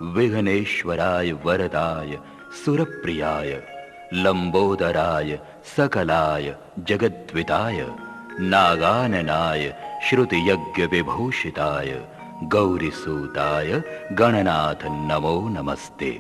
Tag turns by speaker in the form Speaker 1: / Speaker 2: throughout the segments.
Speaker 1: विघ्नेश्वराय वरदाय सुरप्रियाय लंबोदराय सकलाय जगद्विताय नागाननाय श्रुतियज्ञ विभूषिताय गौरीसूताय गणनाथ नमो नमस्ते।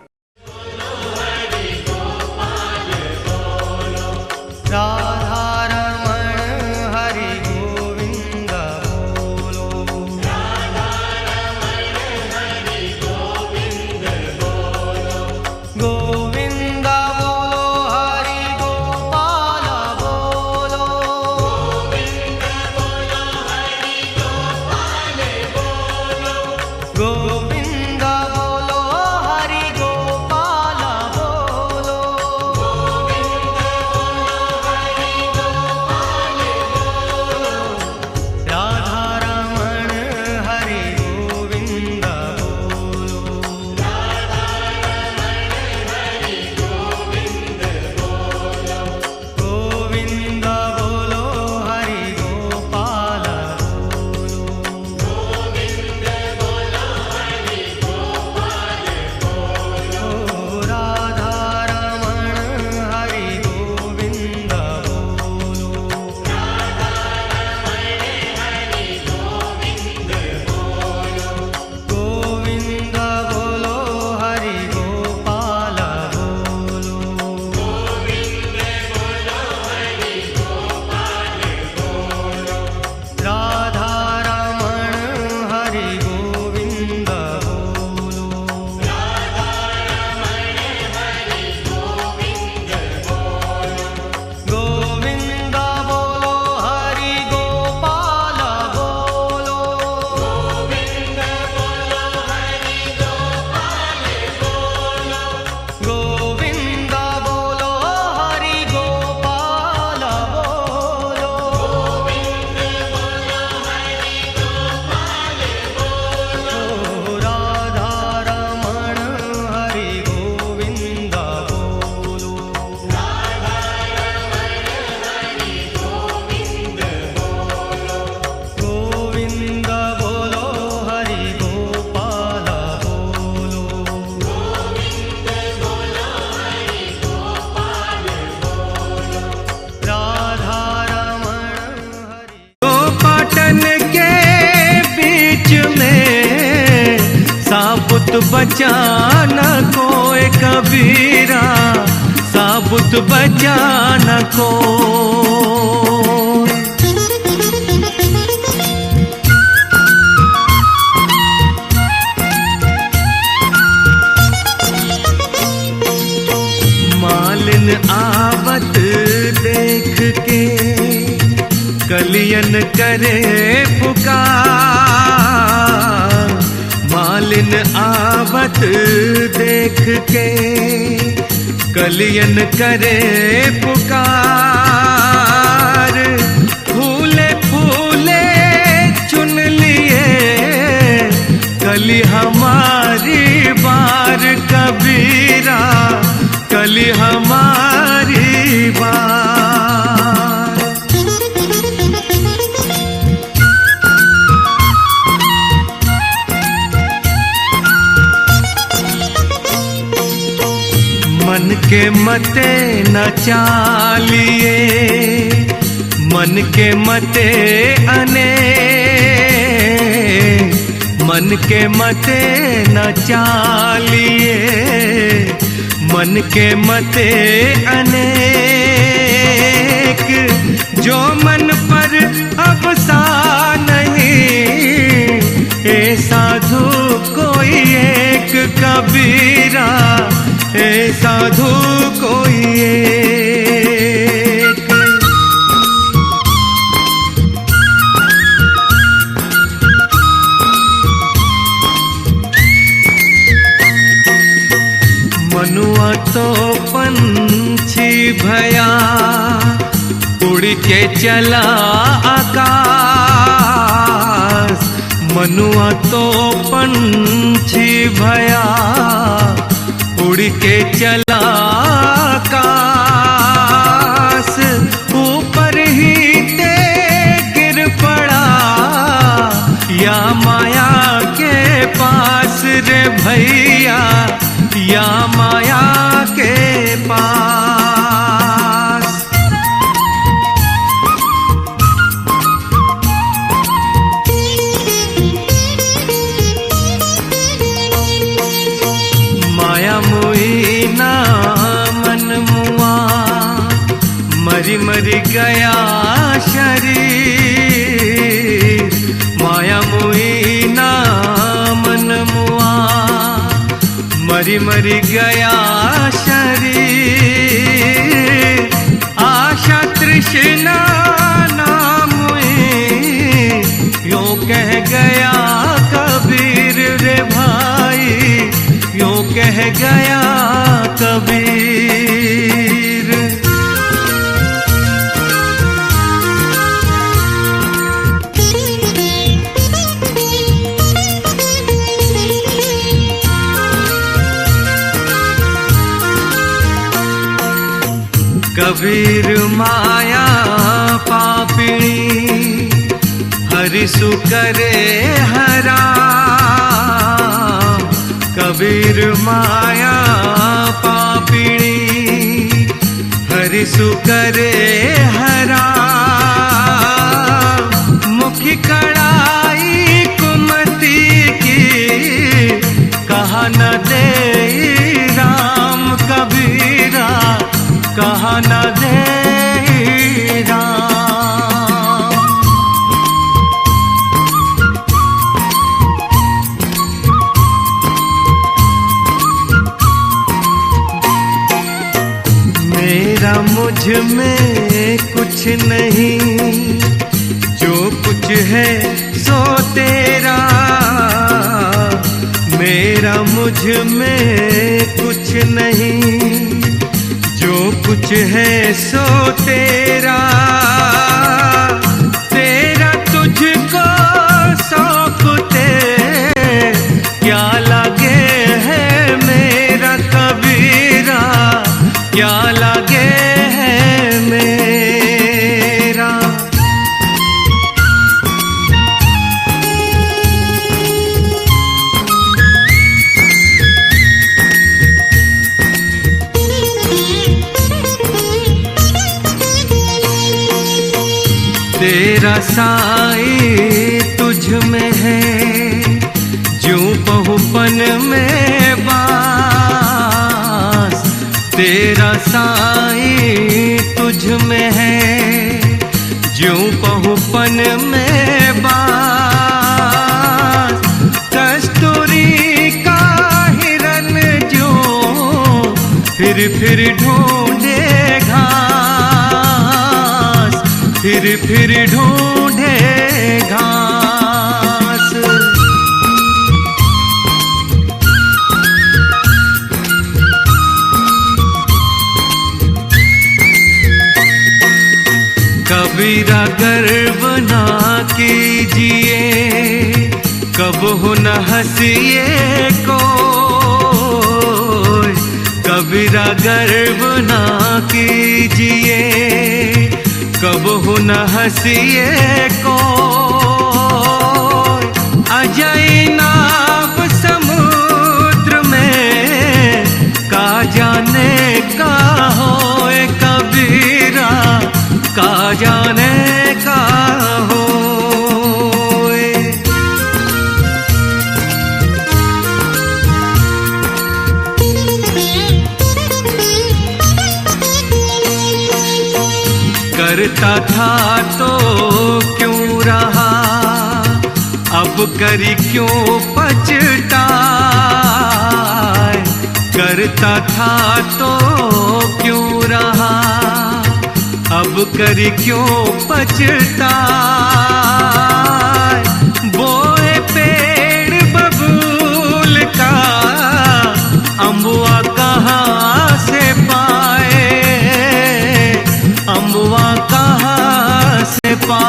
Speaker 2: साबुत बचाना कोई कबीरा, साबुत बचाना को। मालिन आवत देख के कलियन करे पुकार, मालिन आवत देख के कलियन करे पुकार। फूले फूले चुन लिए कली हमारी बार कबीरा, कली हमारी बार। मन के मते न चालिए, मन के मते अने, मन के मते न चालिए, मन के मते अनेक। जो मन पर अब सा नहीं, ए साधु कोई एक कबीरा, ए साधु कोई एक। मनुआ तो पंछी भया, उड़ के चला आकाश। मनुआ तो पंछी भया, उड़ के चला आकाश। ऊपर ही ते गिर पड़ा, या माया के पास रे भैया, या माया के पास। माया मोही ना मन मुआ, मरी मरी गया शरीर। माया मोही ना मन मुआ, मरी मरी गया शरीर। आशा तृष्णा नाम यूं कह गया कबीर रे भाई, यूं कह गया कबीर। कबीर माया पापिणी, हरिसु करे हराम। कबीर माया पापिणी, हरिसु करे हराम। मुखी कड़ाई कुमति की, कहा न दे राम कबीरा, कहा न दे राम। मेरा मुझ में कुछ नहीं, जो कुछ है सो तेरा। मेरा मुझ में कुछ नहीं, जो कुछ है सो तेरा। तेरा तुझको सौंपते क्या लगे है मेरा कबीरा, क्या लगे है मेरा। तेरा साई तुझ में है, ज्यों बहुपन में बास। तेरा साई तुझ में है, ज्यों बहुपन में बास। कस्तूरी का हिरन जो फिर फिर ढूंढे घास, फिर फिर ढूंढे घास। कबीरा गर्व ना कीजिए, कब हो न हंसिए कोई। कबीरा गर्व ना कीजिए, कब हो न हंसिए कोई। अजय नाव समुद्र में, का जाने का होए कबीरा, का जाने का होए। करता था तो क्यों रहा, अब करी क्यों पछताए। करता था तो क्यों रहा, अब करी क्यों पछताए। बोए पेड़ बबूल का, अम्बुआ कहाँ से पाए, अम्बुआ कहाँ से पाए।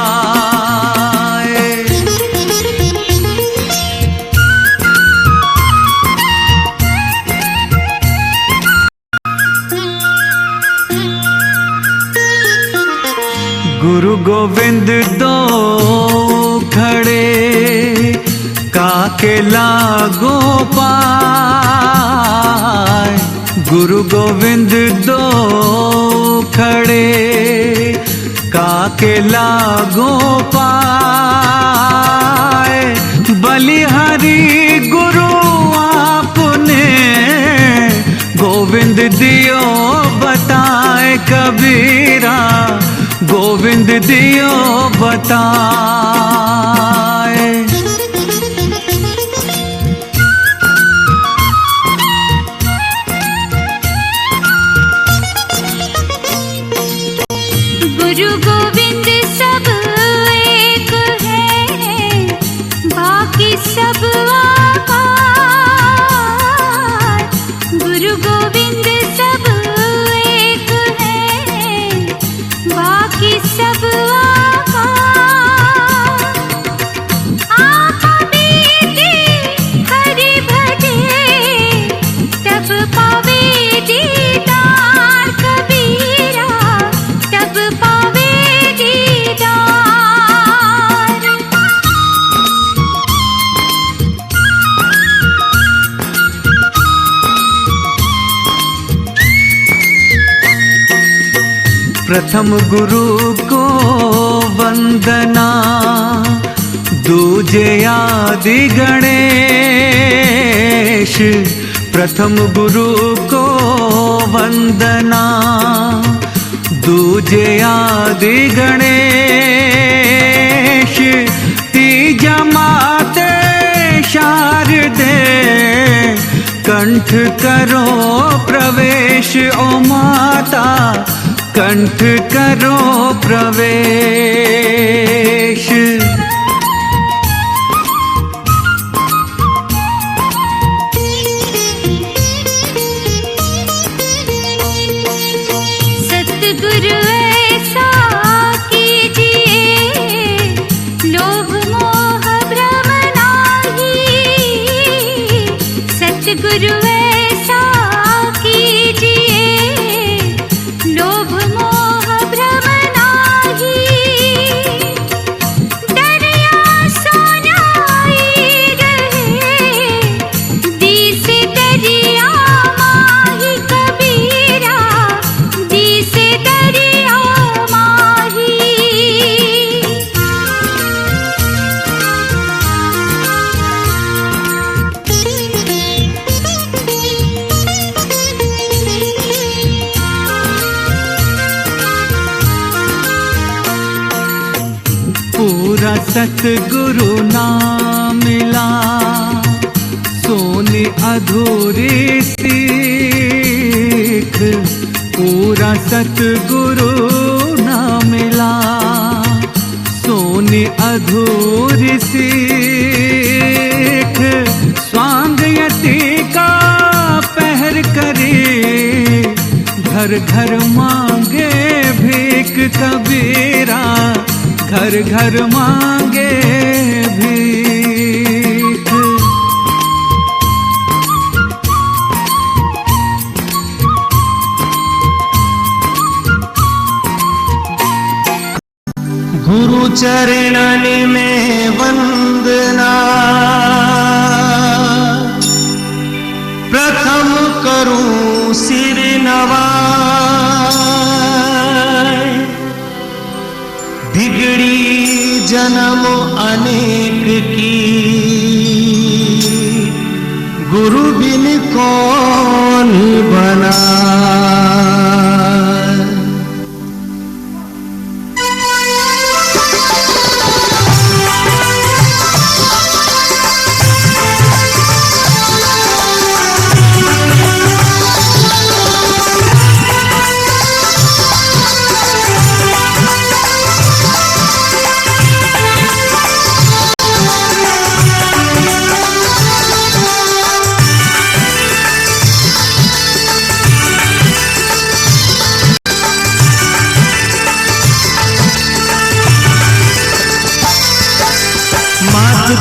Speaker 2: गुरु गोविंद दो खड़े, काके लागो पार। गुरु गोविंद दो खड़े काके लागो पाए। बलिहारी गुरु आपने गोविंद दियो बताए। कबीरा गोविंद दियो बताए।
Speaker 3: गुरु गोविंद सब एक है, बाकी सब आकार। गुरु गोविंद सब एक है, बाकी सब आकार। आप बीते हरि भजे तब पावे दीदार। कबीरा तब पावे दीदार।
Speaker 2: प्रथम गुरु को वंदना, दूजे आदि गणेश। प्रथम गुरु को वंदना, दूजे आदि गणेश। तीजा माते शारदे, कंठ करो प्रवेश। ओ माता कंठ करो प्रवेश।
Speaker 3: सतगुरु ऐसा कीजिए, लोभ मोह भ्रम नाही। सतगुरु ऐसा कीजिए, लोभ मोह भ्रम नाही। दरिया सोनाई रहे, दिस दरिया माही। कबीरा दिस दरिया माही।
Speaker 2: पूरा सतगुरु ना मिला, सोनी अधूरी सीख। पूरा सतगुरु ना मिला, सोनी अधूरी सीख। स्वांग यति का पहर करे, घर घर मांगे भीख। कबीरा घर घर मांगे भीख।
Speaker 4: गुरु चरणन में वंदना, प्रथम करूं सिर नवाय। बिगड़ी जन्म अनेक की, गुरु बिन कौन बना।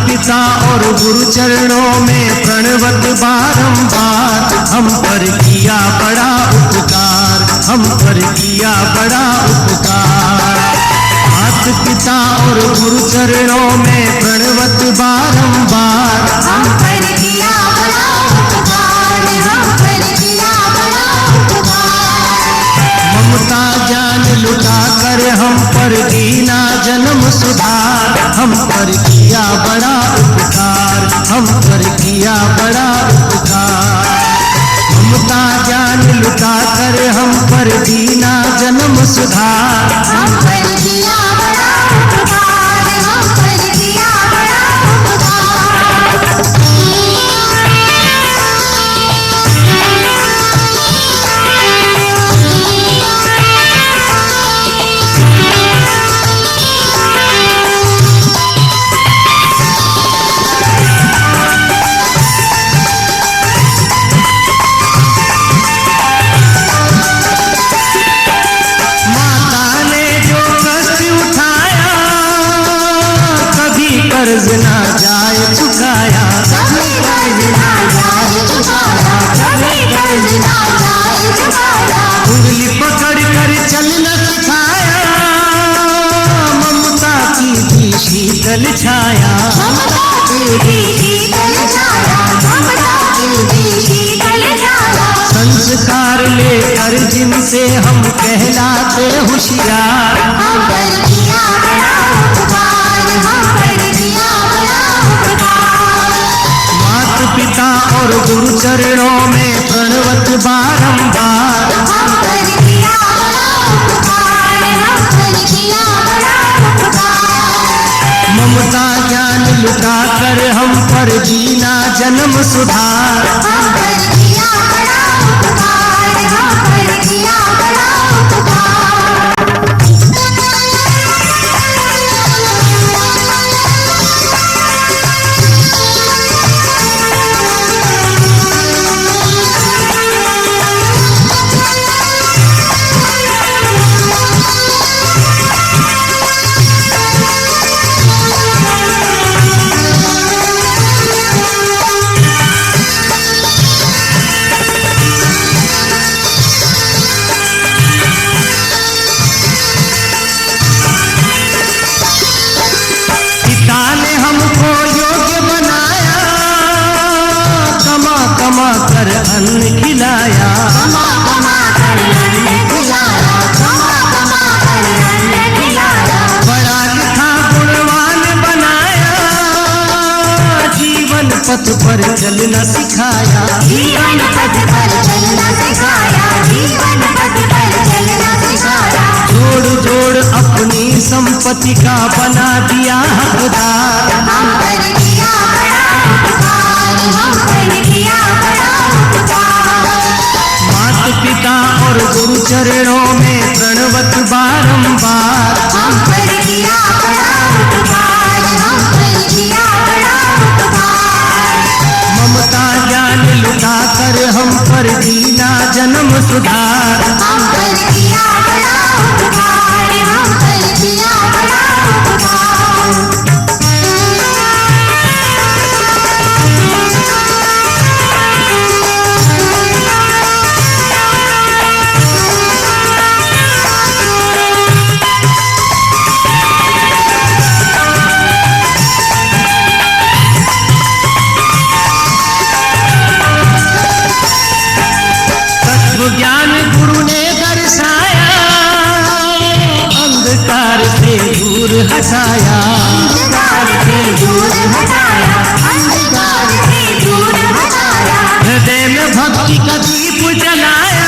Speaker 4: पिता और गुरु चरणों में प्रणवत बारंबार। हम पर किया बड़ा उपकार, हम पर किया बड़ा उपकार। मात पिता और गुरु चरणों में प्रणवत बारंबार।
Speaker 3: हम पर किया बड़ा उपकार, हम पर किया बड़ा
Speaker 4: पर किया बड़ा उपकार, हम पर किया बड़ा उपकार। ममता ज्ञान लुटा कर हम पर दीना जन्म सुधार,
Speaker 3: हम पर किया बड़ा उपकार, हम पर किया बड़ा उपकार।
Speaker 4: कर्ज ना जाए चुकाया,
Speaker 3: कभी कर्ज ना जाए चुकाया, कभी कर्ज ना जाए चुकाया।
Speaker 4: उंगली पकड़ कर चलना सिखाया, ममता की भी शीतल छाया,
Speaker 3: ममता की भी शीतल छाया, ममता की भी शीतल छाया।
Speaker 4: संस्कार लेकर जिनसे हम कहलाते होशियार,
Speaker 3: हम पर किया बड़ा उपकार, हम पर किया बड़ा उपकार।
Speaker 4: माता पिता और गुरु चरणों में प्रणवत बारंबार,
Speaker 3: हम पर किया बड़ा उपकार, हम पर किया बड़ा उपकार।
Speaker 4: ममता ज्ञान लुटा कर हम पर दीना जन्म सुधार,
Speaker 3: हम पर किया बड़ा उपकार, हम पर किया बड़ा उपकार।
Speaker 4: कर अन्न खिलाया,
Speaker 3: कमा कमा कर अन्न खिलाया, कमा कमा कर अन्न खिलाया।
Speaker 4: बड़ा लिखा गुणवान बनाया, जीवन पथ पर चलना सिखाया,
Speaker 3: जीवन पथ पर चलना सिखाया, जीवन पथ पर चलना सिखाया।
Speaker 4: जोड़ जोड़ अपनी संपत्ति का बना दिया हकदार,
Speaker 3: हम पर किया बड़ा उपकार, हम पर किया बड़ा उपकार।
Speaker 4: माता पिता और गुरु चरणों में प्रणवत बारंबार,
Speaker 3: हम पर किया बड़ा उपकार, हम पर किया बड़ा उपकार।
Speaker 4: ममता ज्ञान लुटा कर हम पर दीना जन्म सुधार,
Speaker 3: हम पर किया बड़ा उपकार, हम पर किया बड़ा उपकार।
Speaker 4: ज्ञान गुरु ने दर्शाया, अंधकार से दूर हटाया,
Speaker 3: अंधकार से दूर हटाया, अंधकार से दूर हटाया।
Speaker 4: हृदय में भक्ति का दीप जलाया,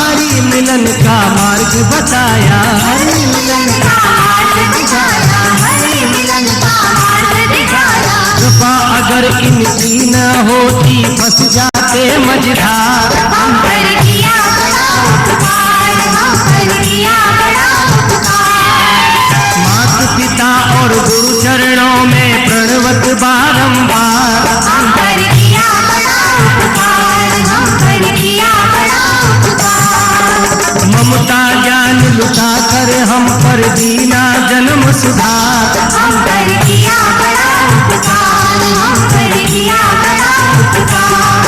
Speaker 4: हरि मिलन का मार्ग बताया,
Speaker 3: हरि मिलन का मार्ग दिखाया, हरि मिलन का मार्ग दिखाया।
Speaker 4: कृपा अगर इनकी न होती फंस जाते मझधार,
Speaker 3: हम पर किया बड़ा उपकार, हम पर किया बड़ा उपकार।
Speaker 4: माता पिता और गुरु चरणों में प्रणवत बारंबार,
Speaker 3: हम पर किया बड़ा उपकार, हम पर किया बड़ा उपकार।
Speaker 4: ममता ज्ञान लुटा कर हम पर दीना जन्म सुधार,
Speaker 3: हम पर किया बड़ा उपकार, हम पर किया बड़ा उपकार।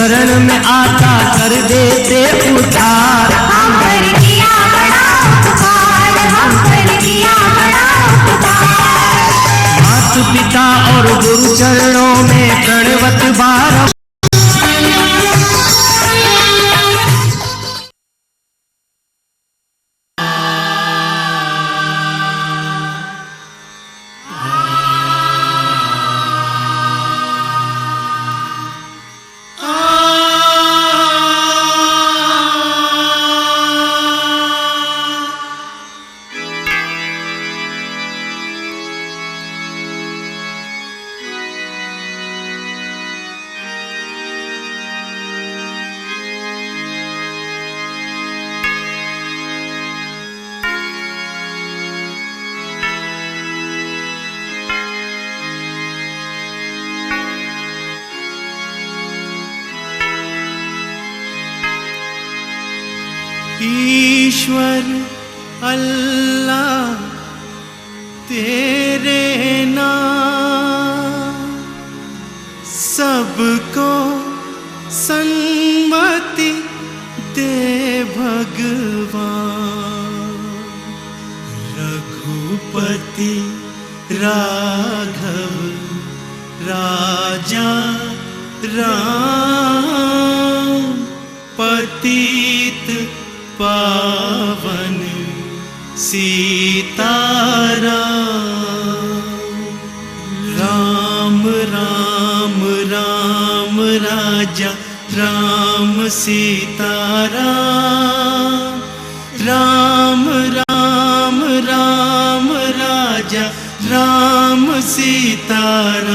Speaker 4: शरण में आता कर देते उद्धार।
Speaker 3: हम पर किया बड़ा उपकार, हम पर किया बड़ा उपकार।
Speaker 4: माता पिता और गुरु चरणों में प्रणवत बार।
Speaker 2: ईश्वर अल्लाह तेरे नाम सबको सन्मति दे भगवान। रघुपति राघव राजा राम पतित पावन सीताराम। राम राम राम राजा राम सीताराम। राम राम राम राजा राम सीताराम।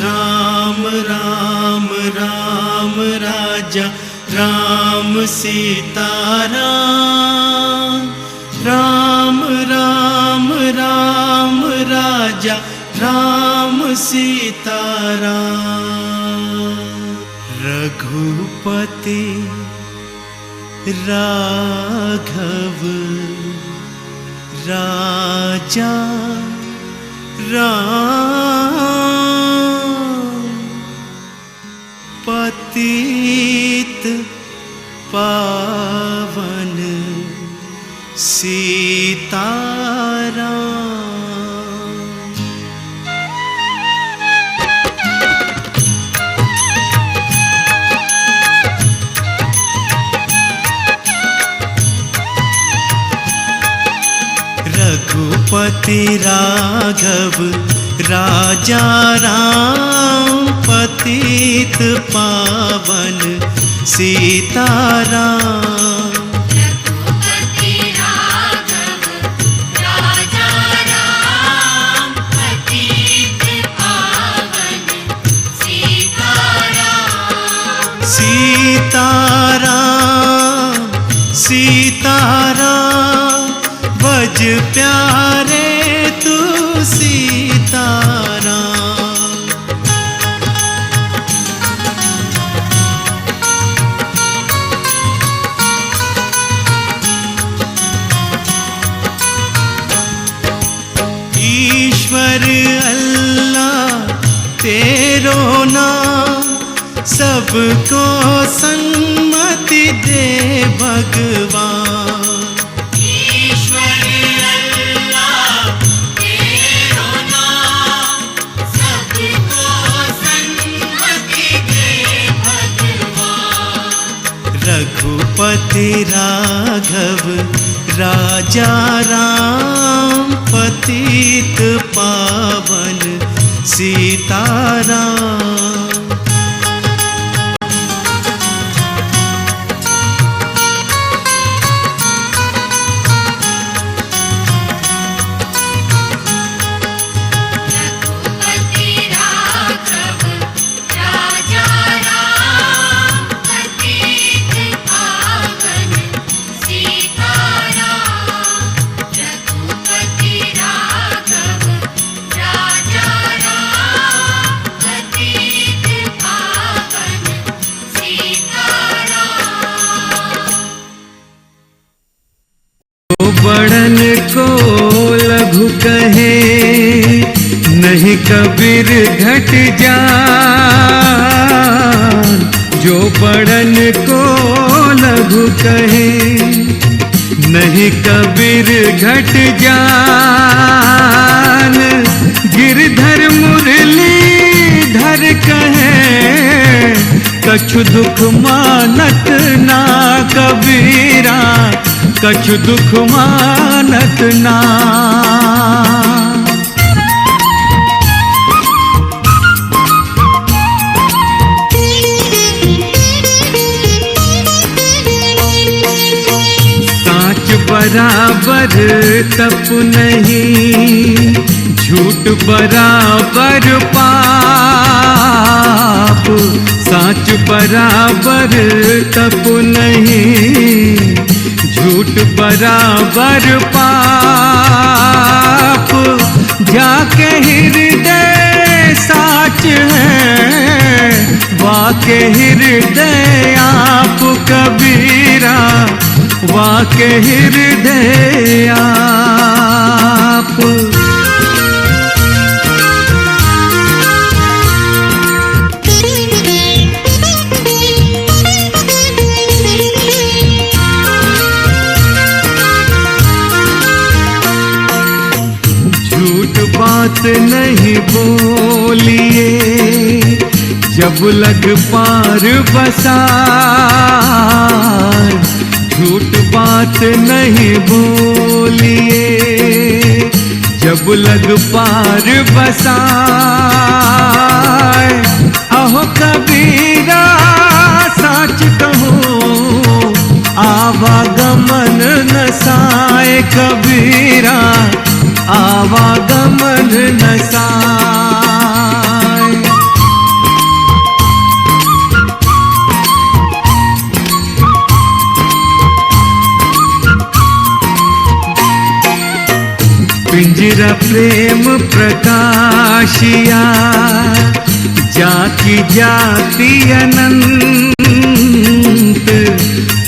Speaker 2: राम राम राम राजा राम सीताराम। राम राम राम राजा राम सीताराम। रघुपति राघव राजा राम पतित पावन सीताराम। रघुपति राघव राजा राम पतित पावन सीताराम।
Speaker 3: रघुपति राघव राजा राम पतित पावन सीताराम।
Speaker 2: सीताराम सीताराम भज प्यारे तू सीताराम। ईश्वर अल्लाह तेरो नाम सबको सन्मति दे भगवान।
Speaker 3: ईश्वर अल्लाह तेरो नाम सबको सन्मति दे भगवान।
Speaker 2: रघुपति राघव राजा राम पतित पावन सीताराम।
Speaker 3: रघुपति राघव राजा राम पतित पावन सीताराम। रघुपति राघव राजा राम पतित पावन सीताराम।
Speaker 2: बड़न को लघु कहे नहीं कबीर घट जा। जो बड़न को लघु कहे, नहीं कबीर घट जान, गिरधर मुरली धर कहे, कछु दुख मानत ना कबीरा, कछु दुख मानत ना। बराबर तप नहीं, झूठ बराबर पाप, साच बराबर तप नहीं, झूठ बराबर पाप, जाके हृदय साच है, वाके हृदय आप कबीरा, वाके हृदय आप। झूठ बात नहीं बोलिए, जब लग पार बसार, झूठ बात नहीं बोलिए, जब लग पार बसाए, अहो कबीरा सच कहो, आवागमन नसाए कबीरा, आवागमन नसाए। पिंजरा प्रेम प्रकाशिया, जाकी जाति अनंत,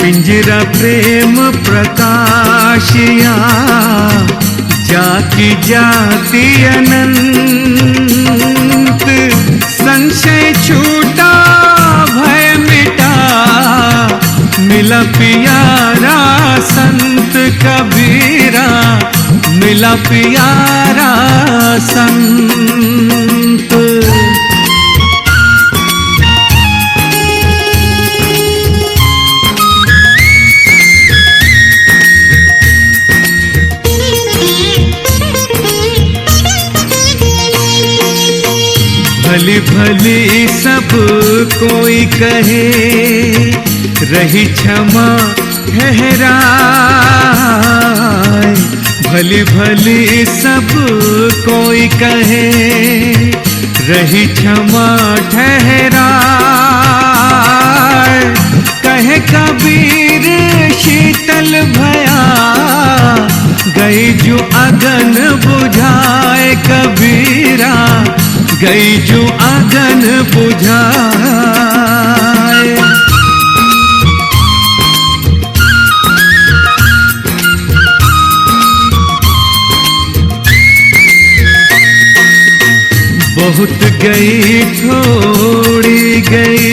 Speaker 2: पिंजरा प्रेम प्रकाशिया, जाकी जाति अनंत, संशय छूटा भय मिटा, मिला प्यारा संत कबीरा, मिला प्यारा संत। भली भली सब कोई कहे, रही क्षमा ठहराए, भली भली सब कोई कहे, रही क्षमा ठहराए, कहे कबीर शीतल भया, गई जो अगन बुझाए कबीरा, गई जो अगन बुझाए। बहुत गई थोड़ी गई,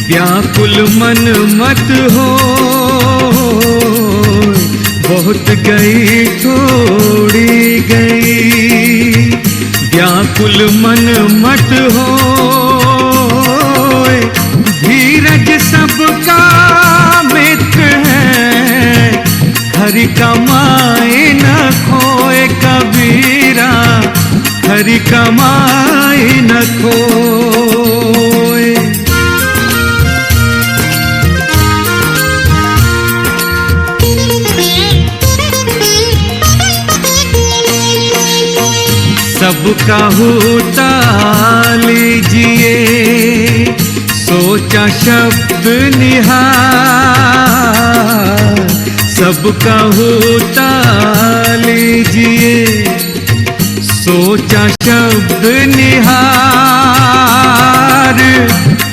Speaker 2: व्याकुल मन मत हो, बहुत गई थोड़ी गई, व्याकुल मन मत हो, धीरज सबका मित्र है, हरि कमाए न खोए कबीरा, हरि कमाए न खोए। सबका होता लीजिए, सोचा शब्द निहार, सबका होता लीजिए, सोचा शब्द निहार,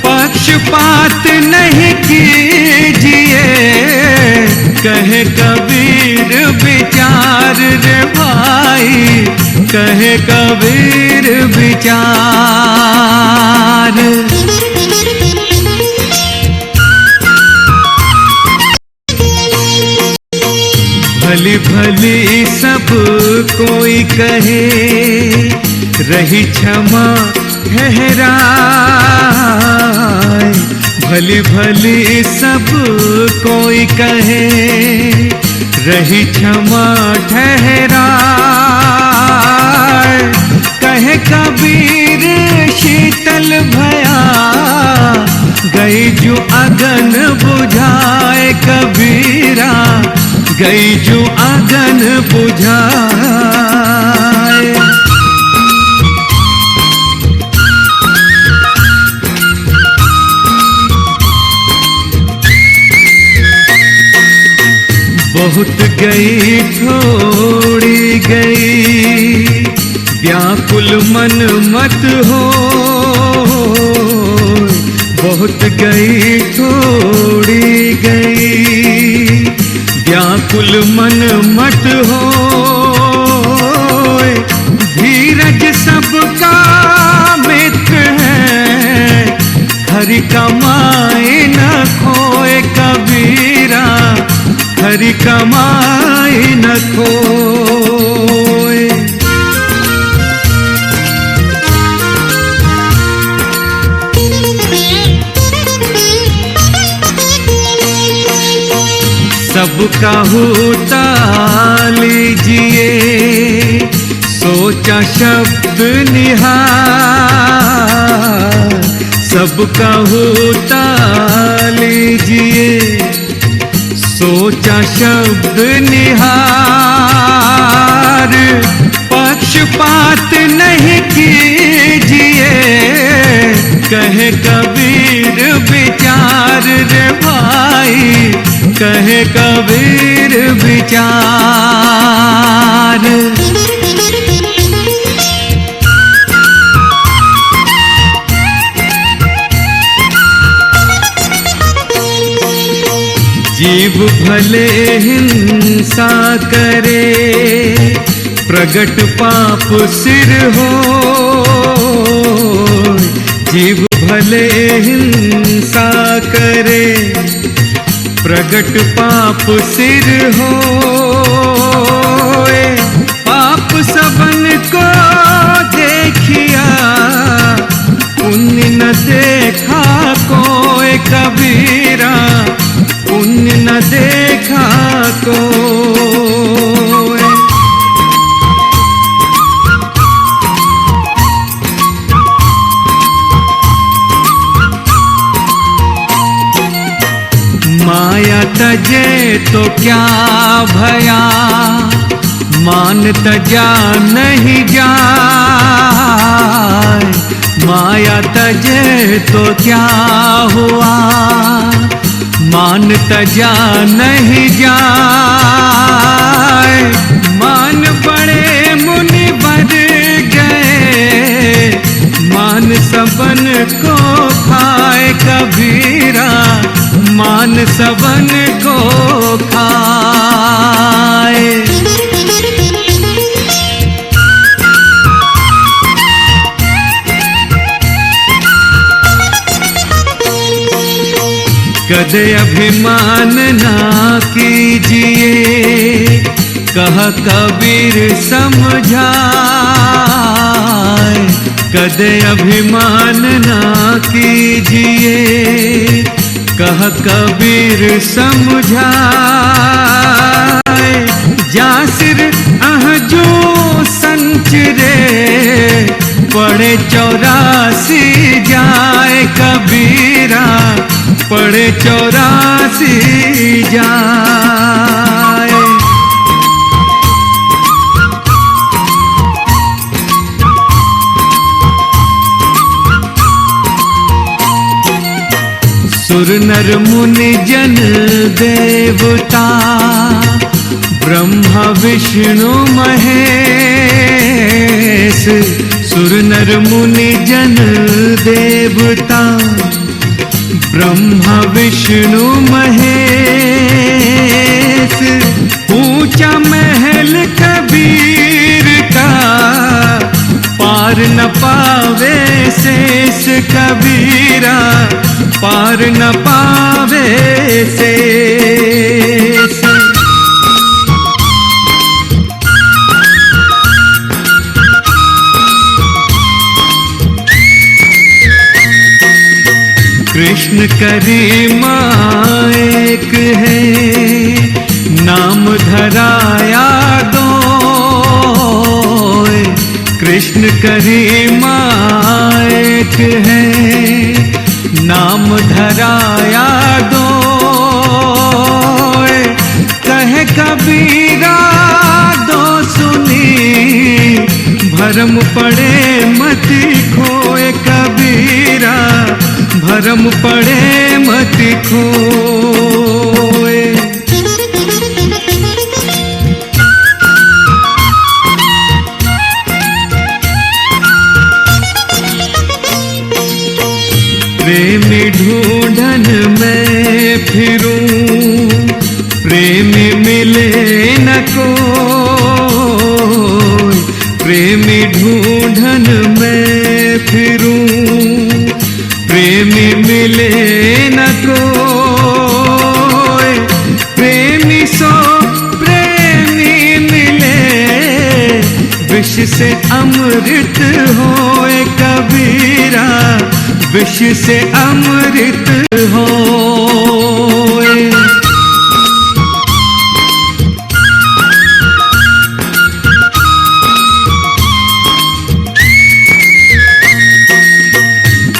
Speaker 2: पक्षपात नहीं कीजिए, कहे कबीर विचार रे भाई, कहे कबीर विचार। भली सब कोई कहे, रही क्षमा ठहराए। भली भली सब कोई कहे, रही क्षमा ठहराए। कहे कबीर शीतल भया, गई जो अगन बुझाए। कबीरा गई जो अगन बुझाए। बहुत गई थोड़ी गई, व्याकुल मन मत हो। बहुत गई थोड़ी गई, व्याकुल मन मत हो। धीरज सबका मित्र है, खरी कमाई न खोए। कबीरा खरी कमाई न खोए। सबका होता लीजिए, सोचा शब्द निहार। सबका होता लीजिए, सोचा शब्द निहार। पक्षपात नहीं कीजिए, कहे कबीर विचार रे भाई। कहे कबीर विचार। जीव भले हिंसा करे, प्रगट पाप सिर हो। जीव भले हिंसा करे, प्रगट पाप सिर हो। पाप सबन को देखिया, पुण्य न देखा कोई। कबीरा पुण्य न देखा कोई। माया तजे तो क्या भया, मान तजा नहीं जाए। माया तजे तो क्या हुआ, मान तजा नहीं जाए। मान बड़े मुनि बढ़ गए, मान सबन को खाए। कबीरा मान सबन को खाए। कदे अभिमान ना कीजिए, कहा कबीर समझाए। कदे अभिमान ना कीजिए, कहा कबीर समझाए। जासिर अहजो संचरे, पड़े 84 जाए। कबीरा पड़े 84 जाए। सुर नर मुनि जन देवता, ब्रह्मा विष्णु महेश। सुर नर मुनि जन देवता, ब्रह्मा विष्णु महेश। ऊंचा महल कबीर का, पार न पावे शेष। कबीरा पार न पावे शेष। कृष्ण करीमा एक है, नाम धराया दो। कृष्ण करीमा एक है, नाम धराया दो। कहे कबीरा दो सुनी, भरम पड़े मति खोए कबीरा, भरम पड़े मति खोए। प्रेमी ढूंढन में फिरूं, प्रेमी मिले न कोई। प्रेमी ढूंढन में फिरूं, प्रेमी मिले न कोई। प्रेमी सो प्रेमी मिले, विष से अमृत होए कबीरा, विष से अमृत होए।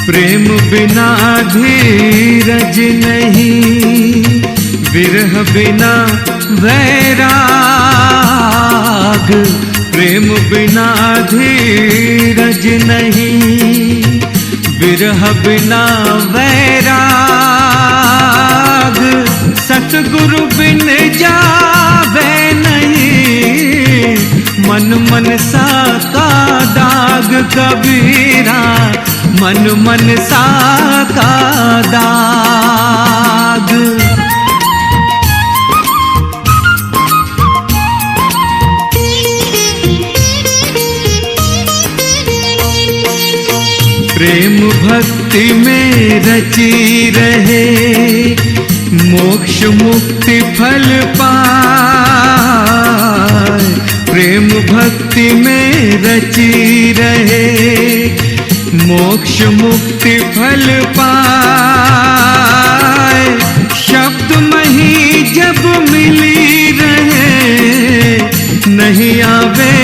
Speaker 2: प्रेम बिना धीरज नहीं, विरह बिना वैराग। प्रेम बिना धीरज नहीं, विरह बिना वैराग। सतगुरु बिन जावे नहीं, मन मन सा का दाग कबीरा, मन मन सा का दाग। प्रेम भक्ति में रची रहे, मोक्ष मुक्ति फल पाए। प्रेम भक्ति में रची रहे, मोक्ष मुक्ति फल पाए। शब्द मही जब मिली रहे, नहीं आवे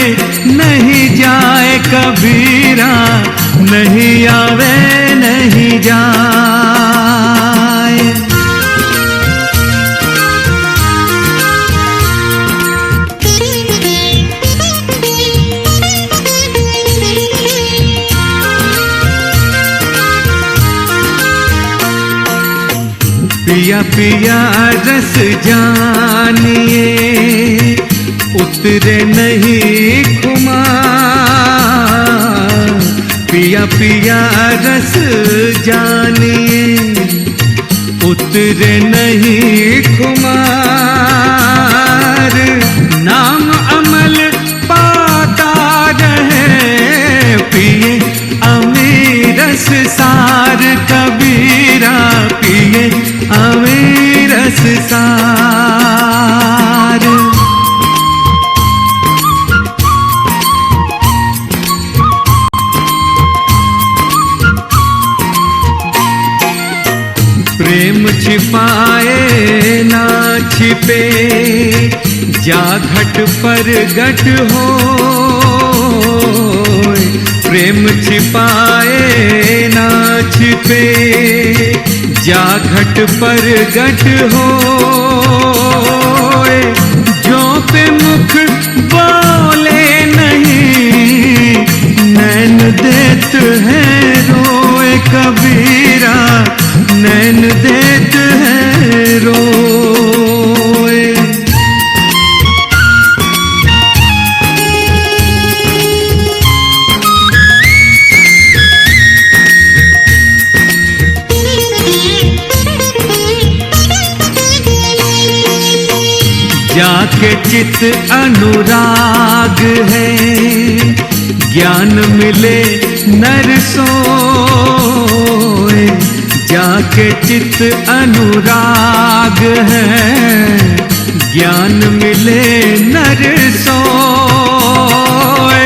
Speaker 2: नहीं जाए कबीरा, नहीं आवे नहीं जाए। पिया पिया रस जानिए, उतरे नहीं खुमार। पिया पिया रस जानिए, उतरे नहीं खुमार। नाम अमल पाता रहे, पिए अमीरस सार कबीरा, पिए अमीरस सार। प्रेम छिपाए ना छिपे, जा घट पर घट हो। प्रेम छिपाए ना छिपे, जा घट पर घट हो। जो पे मुख बोले नहीं, नैन देत है रोए कबीरा, नैन देत है रोए। जाके चित अनुराग है, ज्ञान मिले नर सोए। जाके चित अनुराग है, ज्ञान मिले नर सोए।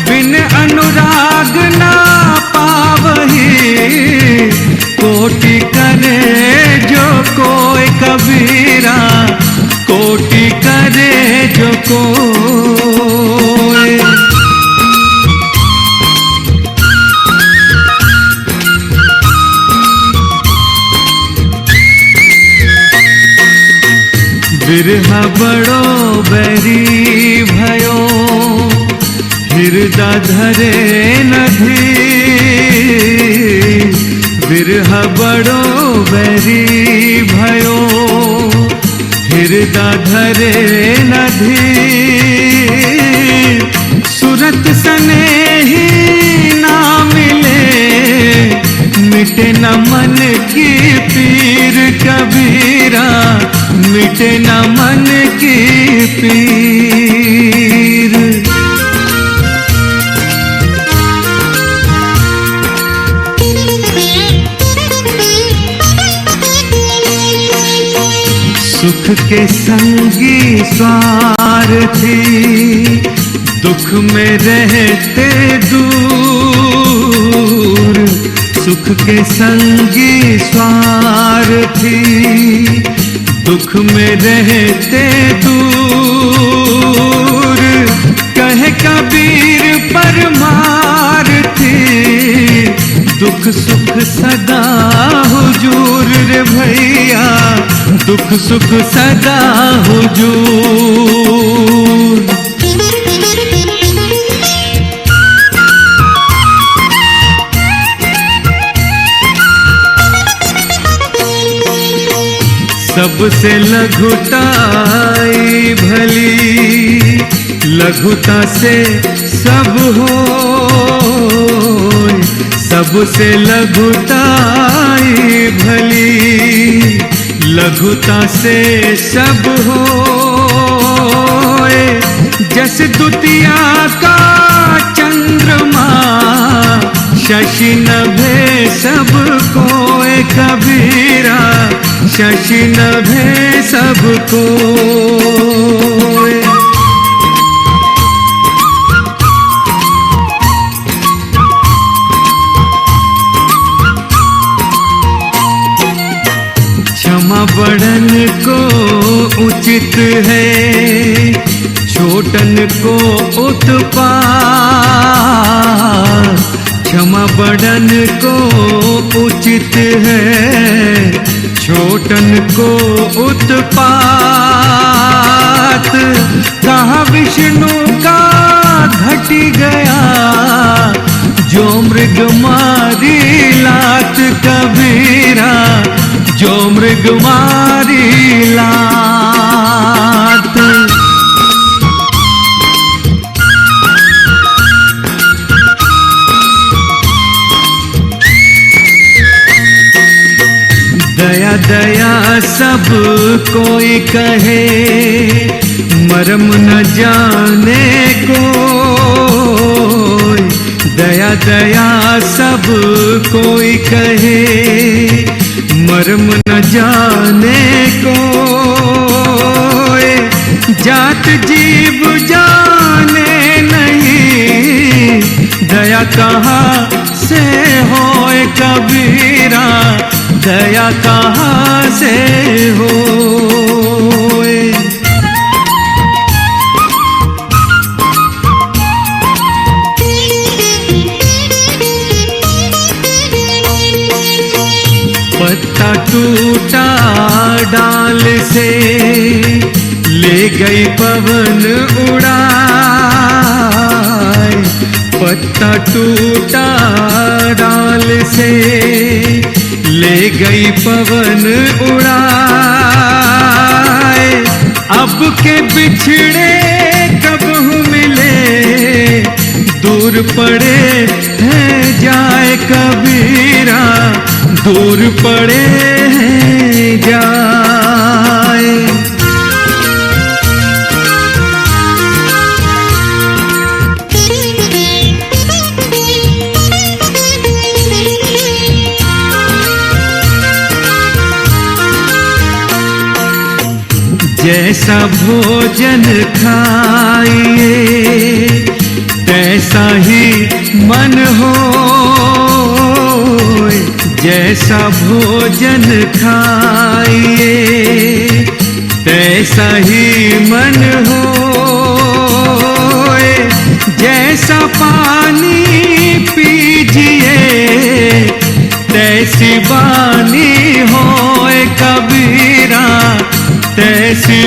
Speaker 2: बिन अनुराग ना पावही, कोटि बिरहा बड़ो बैरी भयो, हृदय धरे न धीर। बिरहा बड़ो बैरी भयो, हृदय धरे न धीर। सुरत सनेही ना मिले, मिटे न मन की पीर कबीरा, मिटे न मन की पीर। सुख के संगी स्वार्थी, दुख में रहते दूर। सुख के संगी स्वार्थी, दुख में रहते दूर। कहे कबीर परमार्थी, दुख सुख सदा हुजूर रे भैया, दुख सुख सदा हुजूर। सबसे लघुताई भली, लघुता से सब होय। सबसे लघुताई भली, लघुता से सब होय। जस दुतिया का चंद्रमा, शशि नभे सब कोय कबीरा, शशि नभे सब कोय। क्षमा बड़न को उचित है, छोटन को उत्पात। क्षमा बड़न को उचित है, छोटन को उत्पात। कहा विष्णु का घटी गया, जो मृग मारी लात कबीरा, जो मृग मारी लात। दया दया सब कोई कहे, मरम न जाने कोई। दया दया सब कोई कहे, मरम न जाने कोई। जात जीव जाने नहीं, दया कहाँ से होए कबीरा, दया कहाँ से होए। पत्ता टूटा डाल से, ले गई पवन उड़ाए। पत्ता टूटा डाल से, ले गई पवन उड़ाए। अब के बिछड़े कब मिले, दूर पड़े हैं जाए कबीरा, दूर पड़े हैं जाए। जैसा भोजन खाइए, तैसा ही मन हो। जैसा भोजन खाइए, तैसा ही मन हो। जैसा पानी पीजिए, तैसी बानी होए कबीरा, तैसी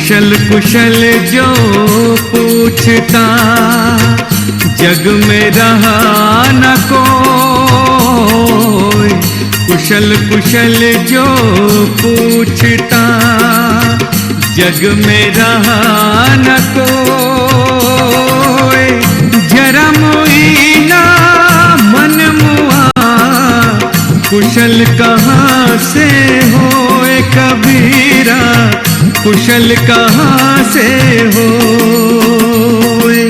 Speaker 2: कुशल कुशल जो पूछता जग में रहा न कोई। कुशल कुशल जो पूछता जग में रहा न कोई। जरा मोई ना मन मुआ कुशल कहाँ से होए कबीरा, कुशल कहाँ से होए।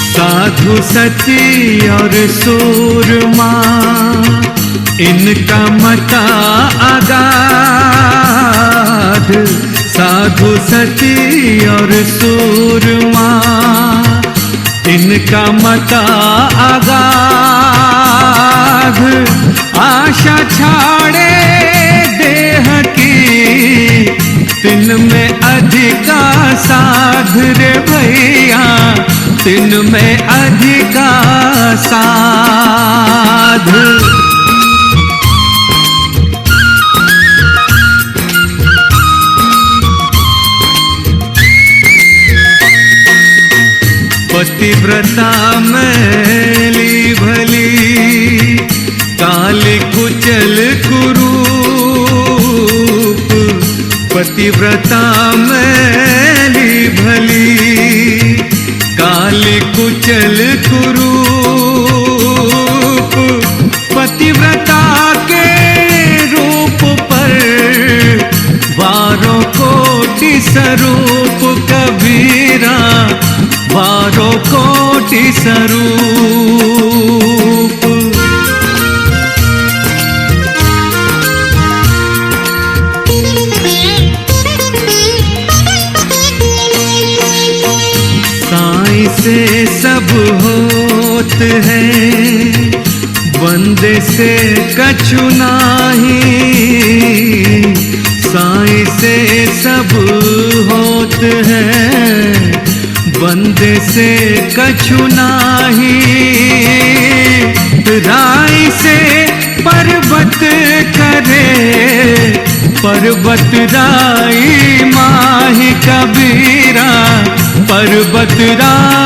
Speaker 2: साधु सती और सूरमा इनका मता अगाध। साधु सती और सूरमा इनका मता अगाध। आशा छाड़े देह की तिन में अधिका साध रे भैया, तिन में अधिका साध। पतिव्रता मैली भली काली कुचल कुरूप। पतिव्रता मैली भली काली कुचल कुरूप। पतिव्रता के रूप पर बारों कोटि स्वरूप कबीरा, बारों कोटि स्वरूप। साईं से सब होत है बंदे से कछु नाही। साईं से सब होत है बंदे से कछु नाही। राई से पर्वत करे पर्वत राई माही कबीरा, पर्वत राई